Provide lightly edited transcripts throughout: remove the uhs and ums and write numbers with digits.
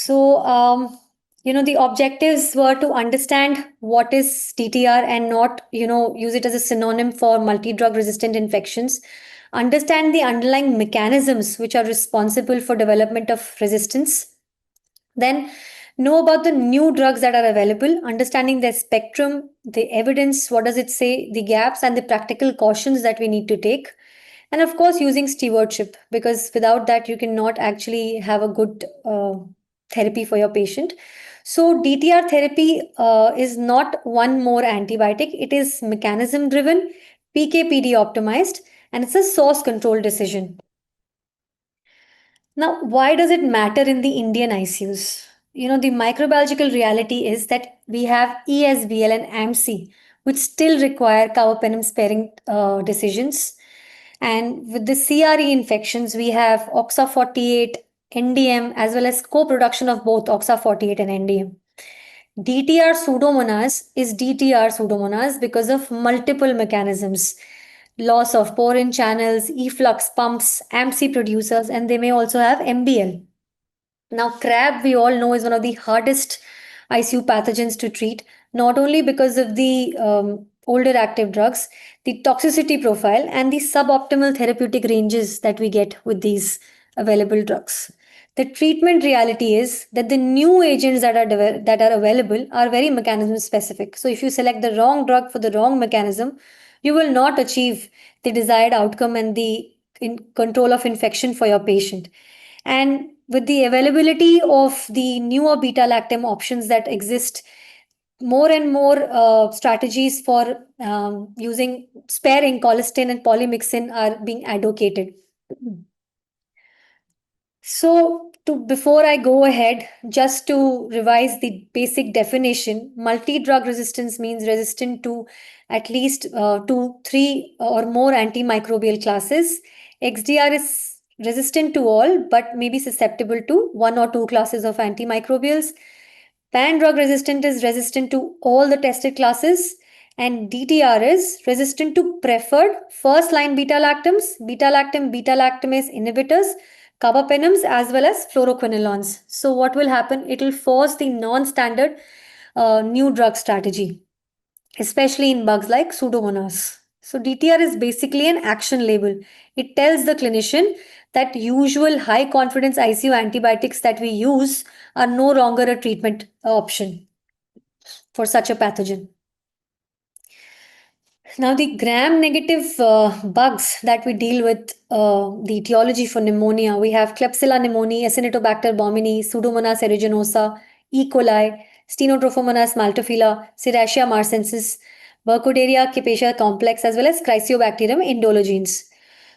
The objectives were to understand what is DTR and not, use it as a synonym for multi-drug resistant infections. Understand the underlying mechanisms which are responsible for development of resistance. Then know about the new drugs that are available, understanding their spectrum, the evidence, what does it say, the gaps and the practical cautions that we need to take. And of course, using stewardship, because without that, you cannot actually have a good therapy for your patient. So, DTR therapy is not one more antibiotic, it is mechanism driven, PKPD optimized, and it's a source control decision. Now, why does it matter in the Indian ICUs? The microbiological reality is that we have ESBL and AmpC, which still require carbapenem sparing decisions. And with the CRE infections, we have OXA-48, NDM, as well as co-production of both OXA-48 and NDM. DTR Pseudomonas is DTR Pseudomonas because of multiple mechanisms: loss of pore-in channels, efflux pumps, AmpC producers, and they may also have MBL. Now, crab, we all know, is one of the hardest ICU pathogens to treat, not only because of the older active drugs, the toxicity profile, and the suboptimal therapeutic ranges that we get with these available drugs. The treatment reality is that the new agents that are available are very mechanism specific. So, if you select the wrong drug for the wrong mechanism, you will not achieve the desired outcome and the control of infection for your patient. And with the availability of the newer beta lactam options that exist, more and more strategies for using sparing colistin and polymyxin are being advocated. So, before I go ahead, just to revise the basic definition, multi-drug resistance means resistant to at least 2, 3 or more antimicrobial classes. XDR is resistant to all, but may be susceptible to 1 or 2 classes of antimicrobials. Pan-drug resistant is resistant to all the tested classes. And DTR is resistant to preferred first-line beta-lactams, beta-lactamase inhibitors, carbapenems, as well as fluoroquinolones. So what will happen? It will force the non-standard new drug strategy, especially in bugs like Pseudomonas. So DTR is basically an action label. It tells the clinician that usual high confidence ICU antibiotics that we use are no longer a treatment option for such a pathogen. Now, the gram-negative bugs that we deal with, the etiology for pneumonia, we have Klebsiella pneumoniae, Acinetobacter baumannii, Pseudomonas aeruginosa, E. coli, Stenotrophomonas maltophilia, Serratia marcescens, Burkholderia capacia complex, as well as Chrysobacterium indologens.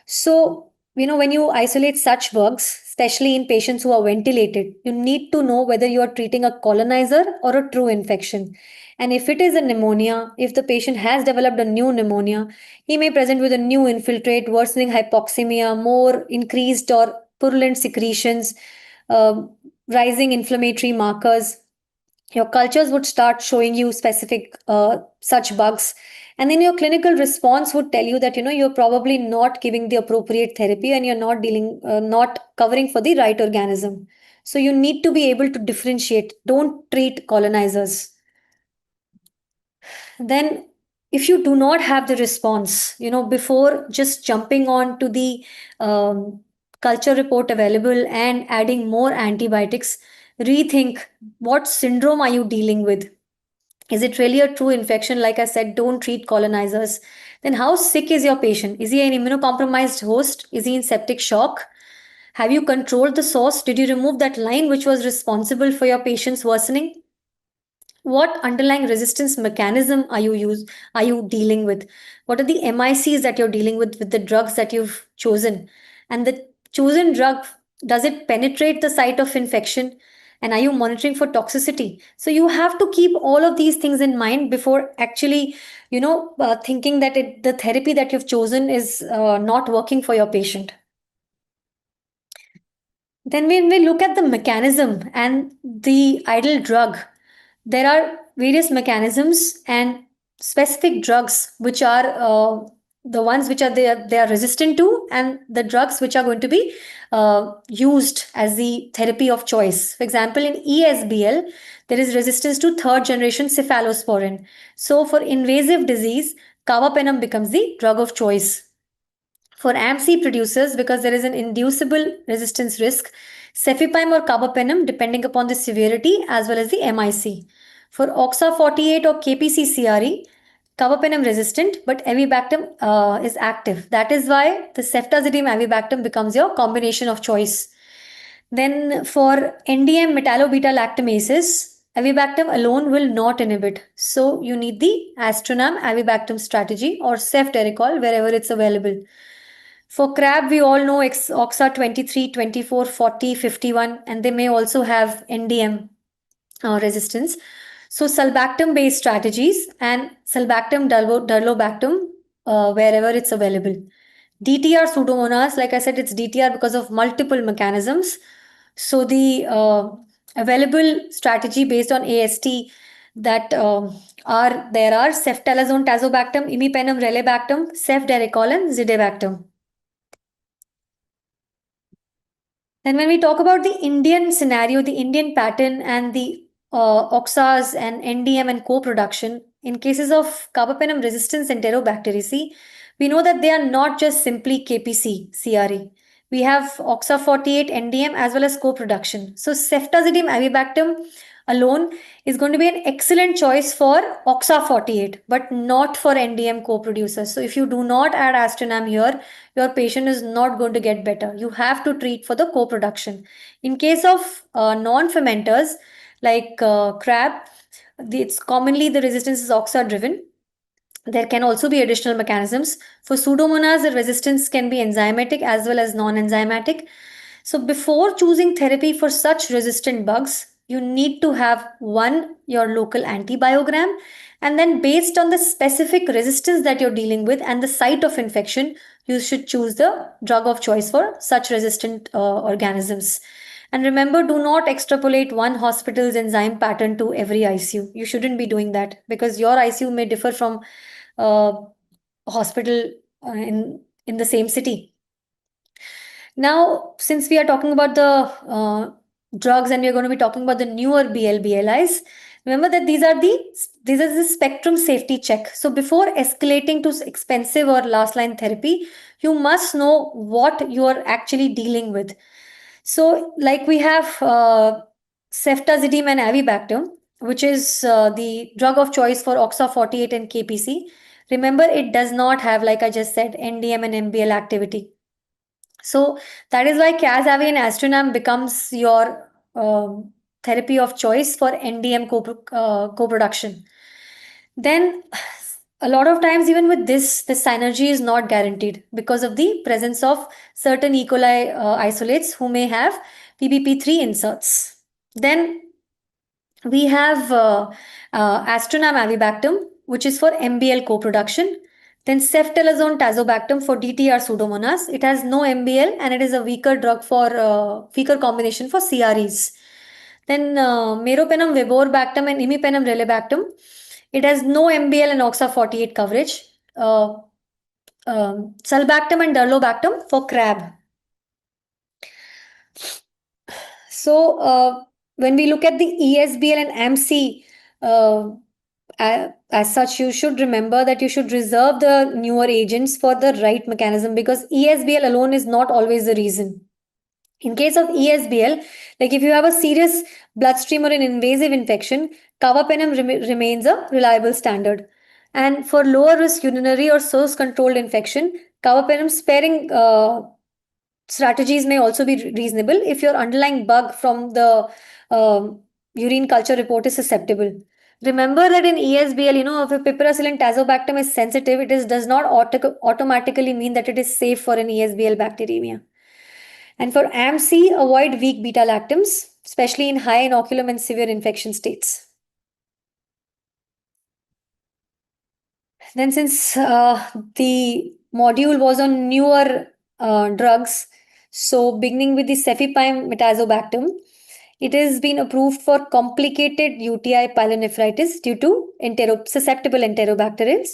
So, when you isolate such bugs, especially in patients who are ventilated, you need to know whether you are treating a colonizer or a true infection. And if it is a pneumonia, if the patient has developed a new pneumonia, he may present with a new infiltrate, worsening hypoxemia, more increased or purulent secretions, rising inflammatory markers. Your cultures would start showing you specific such bugs. And then your clinical response would tell you that you're probably not giving the appropriate therapy and you're not covering for the right organism. So you need to be able to differentiate. Don't treat colonizers. Then if you do not have the response, before just jumping on to the culture report available and adding more antibiotics, rethink what syndrome are you dealing with. Is it really a true infection? Like I said, don't treat colonizers. Then how sick is your patient? Is he an immunocompromised host? Is he in septic shock? Have you controlled the source? Did you remove that line which was responsible for your patient's worsening? What underlying resistance mechanism are you dealing with? What are the MICs that you're dealing with the drugs that you've chosen? And the chosen drug, does it penetrate the site of infection? And are you monitoring for toxicity? So you have to keep all of these things in mind before actually thinking that the therapy that you've chosen is not working for your patient. Then when we look at the mechanism and the ideal drug, there are various mechanisms and specific drugs which are the ones which are they are resistant to, and the drugs which are going to be used as the therapy of choice. For example, in ESBL, there is resistance to third generation cephalosporin. So for invasive disease, carbapenem becomes the drug of choice. For AmpC producers, because there is an inducible resistance risk, cefepime or carbapenem, depending upon the severity as well as the MIC. For OXA-48 or KPC-CRE, carbapenem resistant, but avibactam is active. That is why the ceftazidime-avibactam becomes your combination of choice. Then for NDM metallo-beta-lactamases, avibactam alone will not inhibit. So you need the Aztreonam-Avibactam strategy or Cefiderocol wherever it's available. For crab, we all know OXA-23, 24, 40, 51, and they may also have NDM resistance. So sulbactam based strategies and sulbactam durlobactam wherever it's available. DTR Pseudomonas, like I said, it's DTR because of multiple mechanisms. So the available strategy based on AST that are ceftalazone-tazobactam, imipenem relebactam, cefderocol, and zidebactam. Then when we talk about the Indian scenario, the Indian pattern and the OXAs and NDM and co-production, in cases of carbapenem resistance enterobacteriaceae, we know that they are not just simply KPC, CRE. We have OXA-48, NDM as well as co-production. So ceftazidime-avibactam alone is going to be an excellent choice for OXA-48, but not for NDM co-producers. So if you do not add Aztreonam here, your patient is not going to get better. You have to treat for the co-production. In case of non-fermenters like crab, it's commonly the resistance is OXA driven. There can also be additional mechanisms. For Pseudomonas, the resistance can be enzymatic as well as non-enzymatic. So before choosing therapy for such resistant bugs, you need to have one, your local antibiogram, and then based on the specific resistance that you're dealing with and the site of infection, you should choose the drug of choice for such resistant organisms. And remember, do not extrapolate one hospital's enzyme pattern to every ICU. You shouldn't be doing that because your ICU may differ from uh, hospital in the same city. Now, since we are talking about the drugs and we're going to be talking about the newer BLIs, remember that these are the spectrum safety check. So before escalating to expensive or last line therapy, you must know what you are actually dealing with. So like we have ceftazidime and avibactam, which is the drug of choice for OXA-48 and KPC. Remember, it does not have, like I just said, NDM and MBL activity. So that is why Cas-Avi and Aztreonam becomes your therapy of choice for NDM co-production. Then a lot of times even with this, the synergy is not guaranteed because of the presence of certain E. coli isolates who may have PBP3 inserts. Then we have Aztreonam-Avibactam, which is for MBL co-production. Then ceftalazone-tazobactam for DTR Pseudomonas. It has no MBL and it is a weaker drug for weaker combination for CREs. Then meropenem-viborbactam and imipenem-relebactam. It has no MBL and OXA-48 coverage. Sulbactam and durlobactam for crab. So when we look at the ESBL and AmpC, as such, you should remember that you should reserve the newer agents for the right mechanism because ESBL alone is not always the reason. In case of ESBL, like if you have a serious bloodstream or an invasive infection, carbapenem remains a reliable standard. And for lower risk urinary or source controlled infection, carbapenem sparing strategies may also be reasonable if your underlying bug from the urine culture report is susceptible. Remember that in ESBL, if a piperacillin tazobactam is sensitive, does not automatically mean that it is safe for an ESBL bacteremia. And for AmpC, avoid weak beta-lactams, especially in high inoculum and severe infection states. Then since the module was on newer drugs, so beginning with the cefepime-tazobactam, it has been approved for complicated UTI pyelonephritis due to susceptible enterobacterales.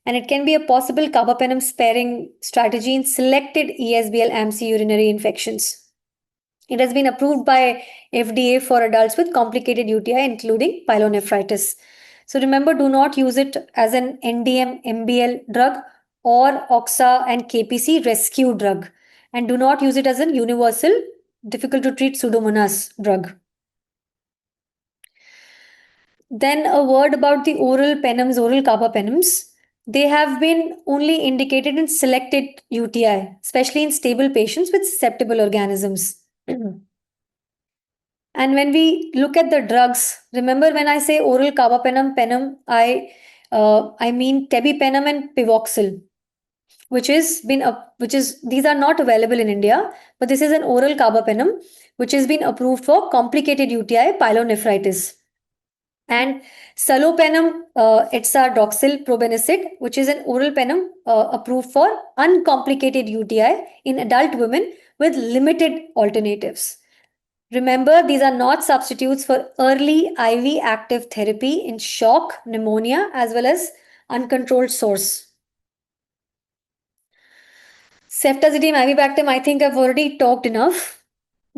and it can be a possible carbapenem sparing strategy in selected ESBL AmpC urinary infections. It has been approved by FDA for adults with complicated UTI, including pyelonephritis. So remember, do not use it as an NDM MBL drug or OXA and KPC rescue drug, and do not use it as an universal, difficult to treat Pseudomonas drug. Then a word about the oral penoms, oral carbapenems. They have been only indicated in selected UTI, especially in stable patients with susceptible organisms. And when we look at the drugs, remember when I say oral carbapenem, penem, I mean tebipenem and pivoxil, these are not available in India, but this is an oral carbapenem which has been approved for complicated UTI, pyelonephritis. And salopenem etsadoxil probenecid, which is an oral penem approved for uncomplicated UTI in adult women with limited alternatives. Remember, these are not substitutes for early IV active therapy in shock, pneumonia, as well as uncontrolled source. Cefiderocol, I think I've already talked enough.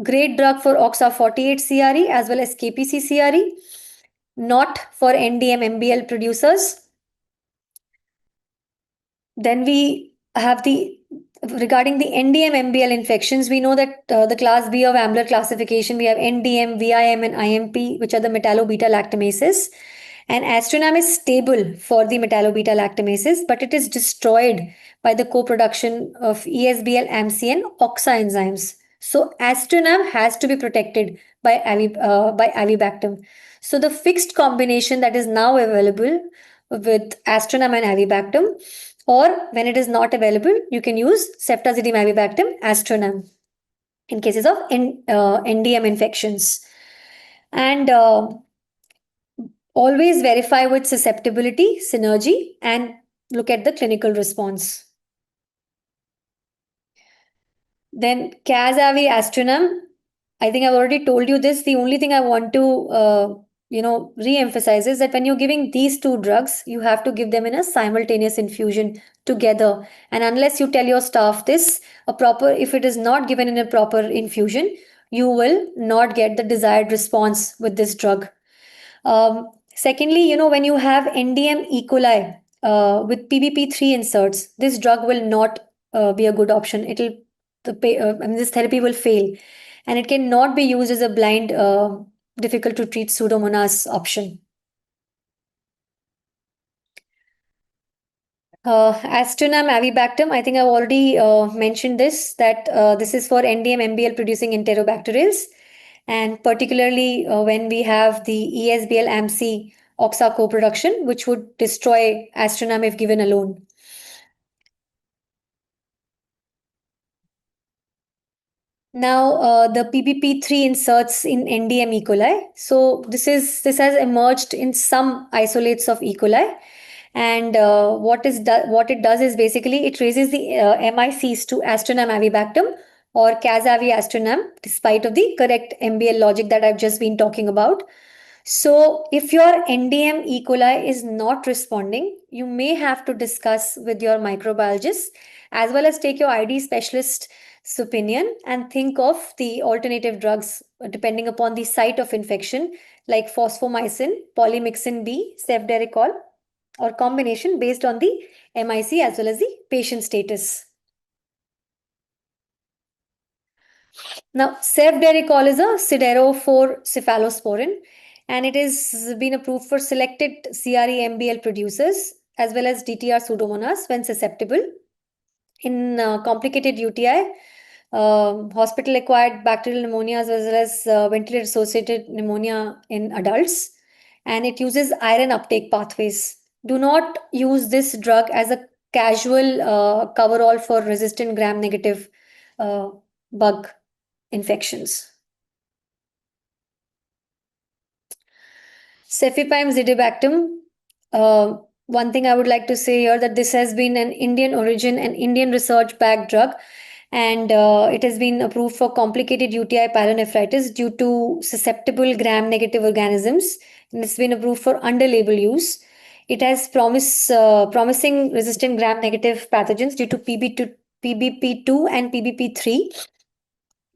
Great drug for OXA-48 CRE as well as KPC CRE. Not for NDM MBL producers. Then we have regarding the NDM MBL infections, we know that the class B of Ambler classification, we have NDM, VIM, and IMP, which are the metallo-beta lactamases. And Aztreonam is stable for the metallo-beta lactamases, but it is destroyed by the co-production of ESBL, AmpC, and OXA enzymes. So Aztreonam has to be protected by Avibactam. So the fixed combination that is now available with Aztreonam and Avibactam, or when it is not available, you can use Cefiderocol-Avibactam, Aztreonam in cases of NDM infections. And always verify with susceptibility, synergy, and look at the clinical response. Then Cas-Avi Aztreonam, I think I've already told you this. The only thing I want to re-emphasize is that when you're giving these two drugs, you have to give them in a simultaneous infusion together. And unless you tell your staff this, if it is not given in a proper infusion, you will not get the desired response with this drug. Secondly, when you have NDM E. coli with PBP3 inserts, this drug will not be a good option. This therapy will fail, and it cannot be used as a blind, difficult to treat Pseudomonas option. Aztreonam-Avibactam, I think I've already mentioned this, that this is for NDM MBL producing enterobacterials, and particularly when we have the ESBL AmpC OXA co-production, which would destroy Aztreonam if given alone. Now, the PBP3 inserts in NDM E. coli. So this has emerged in some isolates of E. coli. And what it does is basically it raises the MICs to Aztreonam-Avibactam or Cas-Avi Aztreonam, despite of the correct MBL logic that I've just been talking about. So if your NDM E. coli is not responding, you may have to discuss with your microbiologist as well as take your ID specialist's opinion and think of the alternative drugs depending upon the site of infection like fosfomycin, polymyxin B, Cefiderocol, or combination based on the MIC as well as the patient status. Now, Cefiderocol is a siderophore cephalosporin, and it has been approved for selected CRE-MBL producers as well as DTR Pseudomonas when susceptible. In complicated UTI, hospital-acquired bacterial pneumonia as well as ventilator-associated pneumonia in adults, and it uses iron uptake pathways. Do not use this drug as a casual coverall for resistant gram-negative bug infections. Cefepime-zidebactam. One thing I would like to say here that this has been an Indian origin and Indian research-backed drug, and it has been approved for complicated UTI pyelonephritis due to susceptible gram-negative organisms, and it's been approved for under-label use. It has promising resistant gram-negative pathogens due to PBP2 and PBP3.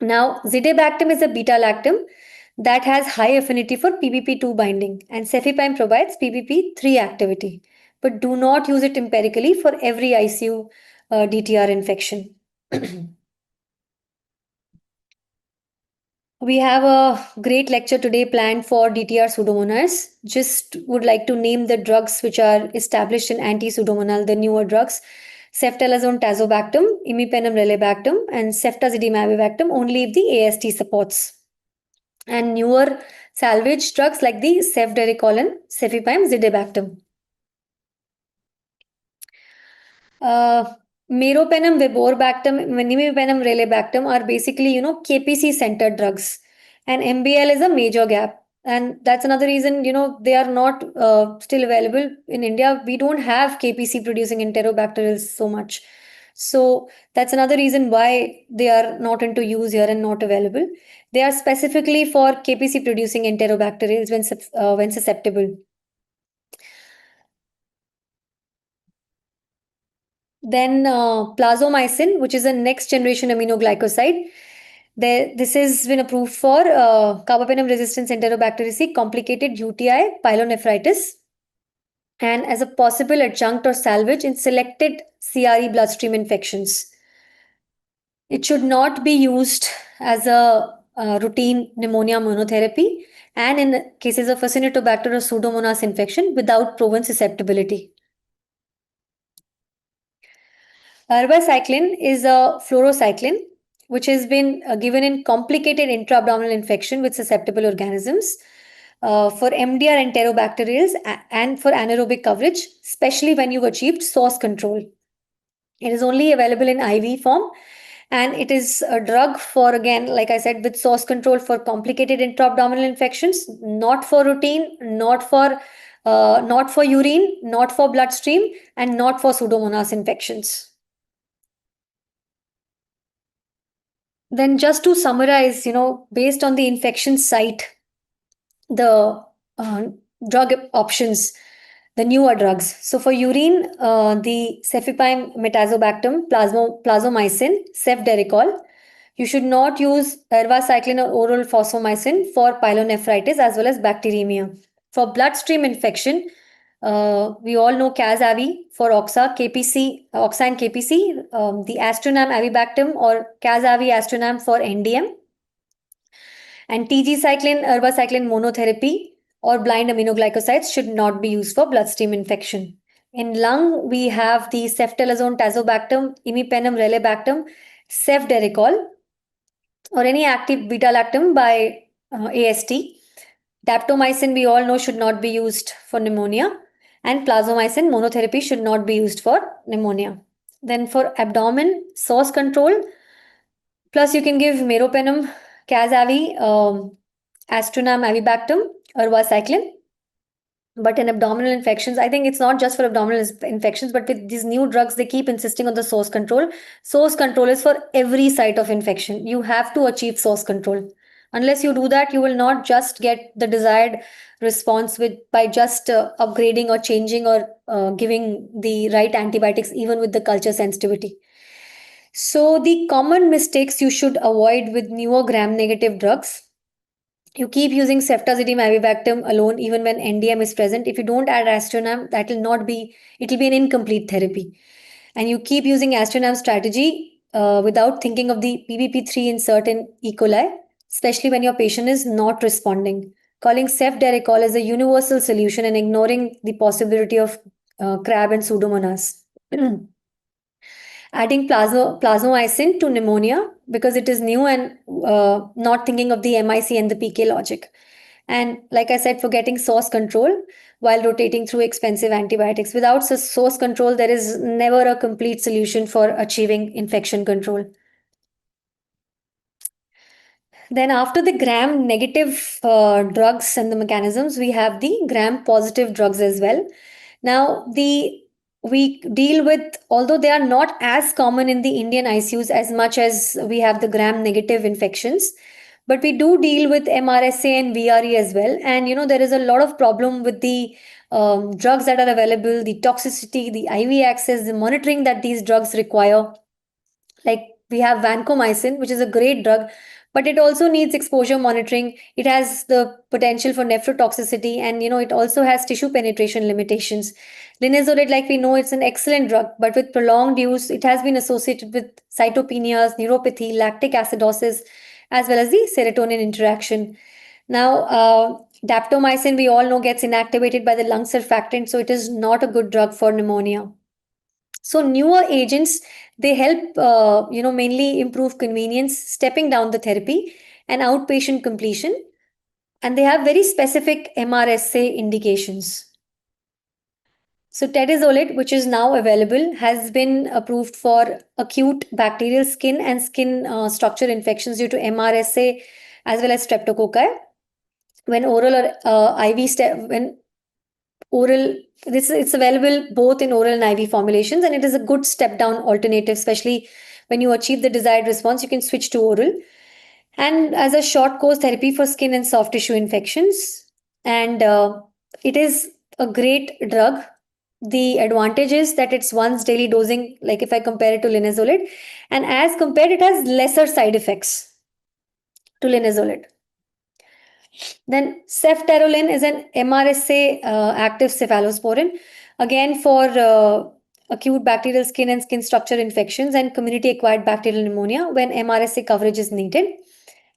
Now, zidebactam is a beta-lactam that has high affinity for PBP2 binding, and cefepime provides PBP3 activity. But do not use it empirically for every ICU DTR infection. We have a great lecture today planned for DTR Pseudomonas. Just would like to name the drugs which are established in anti-pseudomonal, the newer drugs. Cefiderocol-tazobactam, imipenem-relebactam, and ceftazidime-avibactam only if the AST supports. And newer salvage drugs like the Cefiderocol and cefepime-zidebactam. Meropenem, viborbactam, imipenem-relebactam are basically, KPC centered drugs, and MBL is a major gap. And that's another reason, they are not still available in India. We don't have KPC producing enterobacterials so much. So that's another reason why they are not into use here and not available. They are specifically for KPC producing enterobacterials when susceptible. Then plasmomycin, which is a next generation aminoglycoside. This has been approved for carbapenem resistance enterobacteriaceae, complicated UTI, pyelonephritis, and as a possible adjunct or salvage in selected CRE bloodstream infections. It should not be used as a routine pneumonia monotherapy and in cases of Acinetobacter or Pseudomonas infection without proven susceptibility. Ervacycline is a fluorocycline which has been given in complicated intra-abdominal infection with susceptible organisms for MDR enterobacterials and for anaerobic coverage, especially when you've achieved source control. It is only available in IV form, and it is a drug for, again, like I said, with source control for complicated intra-abdominal infections, not for routine, not for urine, not for bloodstream, and not for Pseudomonas infections. Then just to summarize, based on the infection site, the drug options, the newer drugs. So for urine, the cefepime-tazobactam, plasmomycin, cefiderocol. You should not use ervacycline or oral fosfomycin for pyelonephritis as well as bacteremia. For bloodstream infection, we all know Cas-Avi for OXA, OXA and KPC, the Aztreonam-Avibactam or Cas-Avi Aztreonam for NDM, and TG-cycline, ervacycline monotherapy or blind aminoglycosides should not be used for bloodstream infection. In lung, we have the ceftalazone-tazobactam, imipenem-relebactam, cefiderocol, or any active beta-lactam by AST. Daptomycin, we all know, should not be used for pneumonia, and plasmomycin monotherapy should not be used for pneumonia. Then for abdomen, source control, plus you can give meropenem, Cas-Avi, Aztreonam-Avibactam, ervacycline. But in abdominal infections, I think it's not just for abdominal infections, but with these new drugs, they keep insisting on the source control. Source control is for every site of infection. You have to achieve source control. Unless you do that, you will not just get the desired response by just upgrading or changing or giving the right antibiotics, even with the culture sensitivity. So the common mistakes you should avoid with newer gram-negative drugs. You keep using ceftazidime-avibactam alone even when NDM is present. If you don't add Aztreonam, it will be an incomplete therapy. And you keep using Aztreonam strategy without thinking of the PBP3 insert in E. coli, especially when your patient is not responding. Calling cefiderocol as a universal solution and ignoring the possibility of crab and Pseudomonas. Adding plasmomycin to pneumonia because it is new and not thinking of the MIC and the PK logic. And like I said, forgetting source control while rotating through expensive antibiotics. Without source control, there is never a complete solution for achieving infection control. Then after the gram-negative drugs and the mechanisms, we have the gram-positive drugs as well. Now, we deal with, although they are not as common in the Indian ICUs as much as we have the gram-negative infections, but we do deal with MRSA and VRE as well. And, there is a lot of problem with the drugs that are available, the toxicity, the IV access, the monitoring that these drugs require. Like we have vancomycin, which is a great drug, but it also needs exposure monitoring. It has the potential for nephrotoxicity, and it also has tissue penetration limitations. Linezolid, like we know, it's an excellent drug, but with prolonged use, it has been associated with cytopenias, neuropathy, lactic acidosis, as well as the serotonin interaction. Now, daptomycin, we all know, gets inactivated by the lung surfactant, so it is not a good drug for pneumonia. So newer agents, they help, mainly improve convenience, stepping down the therapy and outpatient completion, and they have very specific MRSA indications. So tedizolid, which is now available, has been approved for acute bacterial skin and skin structure infections due to MRSA as well as streptococci. When oral or when oral, it's available both in oral and IV formulations, and it is a good step down alternative, especially when you achieve the desired response, you can switch to oral. And as a short course therapy for skin and soft tissue infections, and it is a great drug. The advantage is that it's once daily dosing, like if I compare it to linezolid, and as compared, it has lesser side effects to linezolid. Then ceftaroline is an MRSA active cephalosporin, again for acute bacterial skin and skin structure infections and community acquired bacterial pneumonia when MRSA coverage is needed,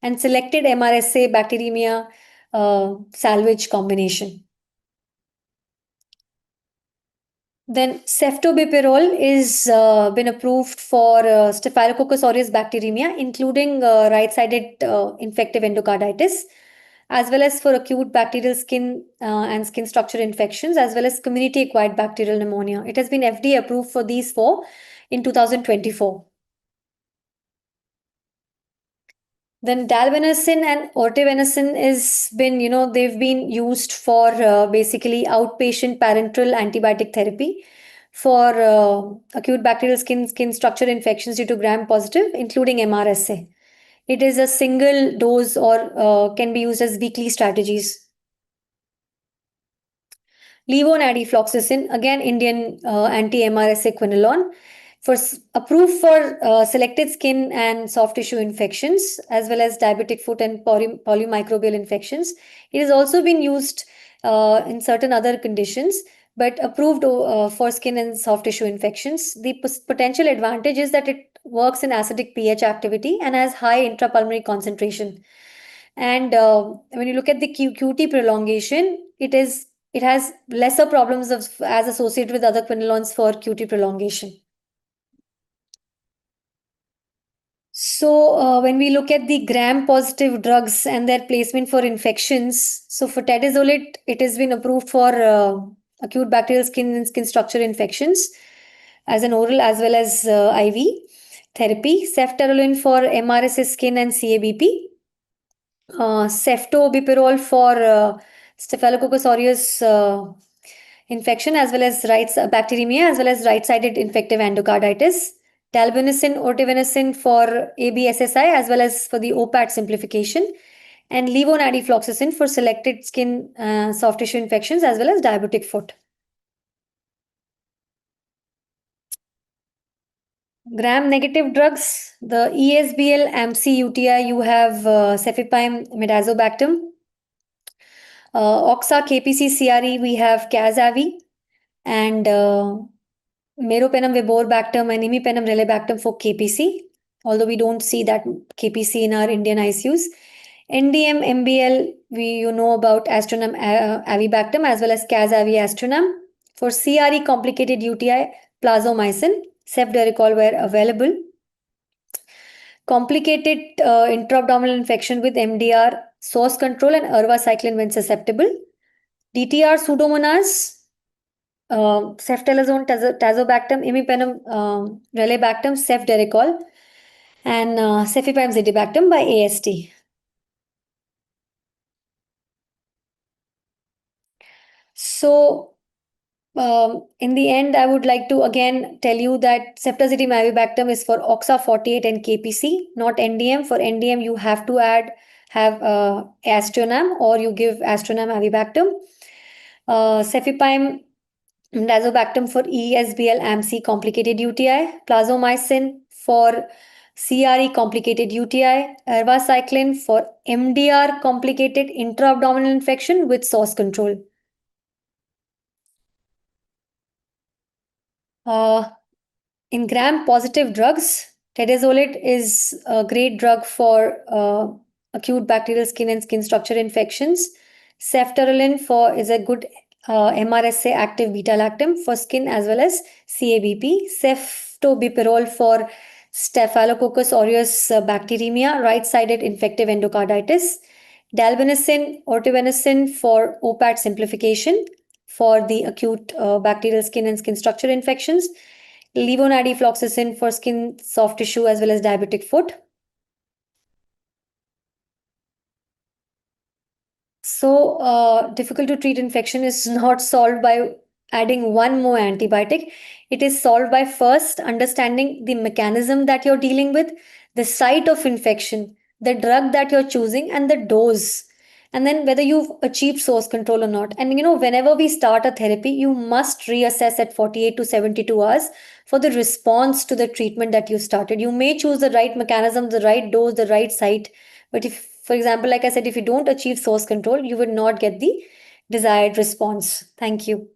and selected MRSA bacteremia salvage combination. Then ceftobipirol is been approved for Staphylococcus aureus bacteremia, including right-sided infective endocarditis, as well as for acute bacterial skin and skin structure infections, as well as community-acquired bacterial pneumonia. It has been FDA approved for these four in 2024. Then dalvenecin and ortevenecin is been, they've been used for basically outpatient parenteral antibiotic therapy for acute bacterial skin structure infections due to gram-positive, including MRSA. It is a single dose or can be used as weekly strategies. Levonadifloxacin, again Indian anti-MRSA quinolone, approved for selected skin and soft tissue infections, as well as diabetic foot and polymicrobial infections. It has also been used in certain other conditions, but approved for skin and soft tissue infections. The potential advantage is that it works in acidic pH activity and has high intrapulmonary concentration. And when you look at the QT prolongation, it has lesser problems as associated with other quinolones for QT prolongation. So when we look at the gram-positive drugs and their placement for infections, so for tedizolid, it has been approved for acute bacterial skin and skin structure infections as an oral as well as IV therapy. Ceftaroline for MRSA skin and CABP. Ceftobipirol for Staphylococcus aureus infection as well as bacteremia as well as right-sided infective endocarditis. Dalvenecin, ortevenecin for ABSSI as well as for the OPAT simplification, and levonadifloxacin for selected skin soft tissue infections as well as diabetic foot. Gram-negative drugs, the ESBL, AmpC, UTI, you have cefepime-tazobactam. OXA-KPC, CRE, we have Cazavi, and meropenem-viborbactam and imipenem-relebactam for KPC, although we don't see that KPC in our Indian ICUs. NDM, MBL, you know about Aztreonam-Avibactam as well as Cazavi-Aztreonam. For CRE complicated UTI, plazomicin, Cefiderocol were available. Complicated intra-abdominal infection with MDR, source control and ervacycline when susceptible. DTR, Pseudomonas, ceftalozone, tazobactam, imipenem, relebactam, Cefiderocol, and cefepime-zidebactam by AST. So, in the end, I would like to again tell you that ceftazidime-avibactam is for OXA-48 and KPC, not NDM. For NDM, you have to have Aztreonam or you give Aztreonam-avibactam. Cefepime-tazobactam for ESBL AmpC complicated UTI, plasmomycin for CRE complicated UTI, ervacycline for MDR complicated intra-abdominal infection with source control. In gram-positive drugs, tedazolide is a great drug for acute bacterial skin and skin structure infections. Ceftaroline for is a good MRSA active beta-lactam for skin as well as CABP. Ceftobiprole for Staphylococcus aureus bacteremia, right-sided infective endocarditis. Dalbenicin, ortivenicin for OPAT simplification for the acute bacterial skin and skin structure infections. Levonadifloxacin for skin, soft tissue as well as diabetic foot. So, difficult to treat infection is not solved by adding one more antibiotic. It is solved by first understanding the mechanism that you're dealing with, the site of infection, the drug that you're choosing, and the dose. And then whether you've achieved source control or not. And whenever we start a therapy, you must reassess at 48 to 72 hours for the response to the treatment that you started. You may choose the right mechanism, the right dose, the right site, but if, for example, like I said, if you don't achieve source control, you would not get the desired response. Thank you.